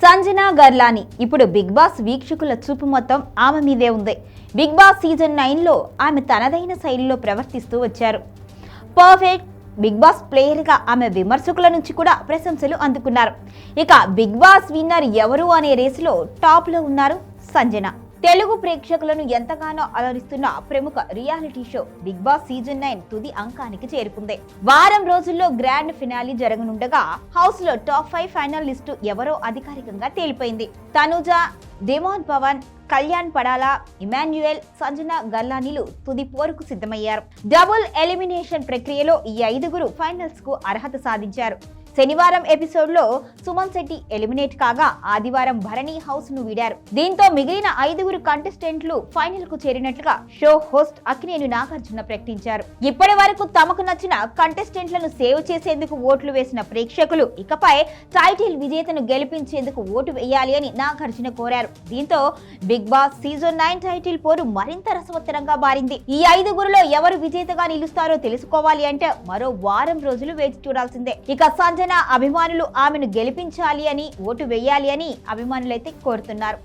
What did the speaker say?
సంజన గర్లాని ఇప్పుడు big boss వీక్షకుల చూపు మొత్తం ఆమె మీదే ఉంది. బిగ్ బాస్ సీజన్ 9లో ఆమె తనదైన శైలిలో ప్రవర్తిస్తూ వచ్చారు. పర్ఫెక్ట్ బిగ్ బాస్ ప్లేయర్గా ఆమె విమర్శకుల నుంచి కూడా ప్రశంసలు అందుకున్నారు. ఇక బిగ్ బాస్ విన్నర్ ఎవరు అనే రేసులో టాప్లో ఉన్నారు సంజన. తెలుగు ప్రేక్షకులను ఎంతగానో అలరిస్తున్న ప్రముఖ reality show Bigg Boss season 9 తుది అంకానికి చేరుకుంది. వారం రోజుల్లో గ్రాండ్ ఫినాలీ జరగనుండగా హౌస్ లో టాప్ 5 ఫైనల్ లిస్టు ఎవరో అధికారికంగా తేలిపోయింది. తనుజ, డెమోన్ పవన్, కళ్యాణ్ పడాలా, ఇమాన్యుయల్, సంజన గర్లానీలు తుది పోరుకు సిద్ధమయ్యారు. డబుల్ ఎలిమినేషన్ ప్రక్రియలో ఈ 5గురు ఫైనల్స్ కు అర్హత సాధించారు. శనివారం ఎపిసోడ్ లో సుమన్ శెట్టి ఎలిమినేట్ కాగా ఆదివారం భరణి హౌస్ ను వీడారు. దీంతో మిగిలిన 5గురు కంటెస్టెంట్లు ఫైనల్ కు చేరినట్లుగా షో హోస్ట్ అక్కినేని నాగార్జున ప్రకటించారు. ఇప్పటి వరకు తమకు నచ్చిన కంటెస్టెంట్లను సేవ్ చేసేందుకు ఓట్లు వేసిన ప్రేక్షకులు ఇకపై టైటిల్ విజేతను గెలిపించేందుకు ఓటు వేయాలి అని నాగార్జున కోరారు. దీంతో బిగ్ బాస్ సీజన్ 9 టైటిల్ పోరు మరింత రసవత్తరంగా మారింది. ఈ 5గురులో ఎవరు విజేతగా నిలుస్తారో తెలుసుకోవాలి అంటే మరో వారం రోజులు వేచి చూడాల్సిందే. ఇక సంజన అభిమానులు ఆమెను గెలిపించాలి అని ఓటు వేయాలి అని అభిమానులైతే కోరుతున్నారు.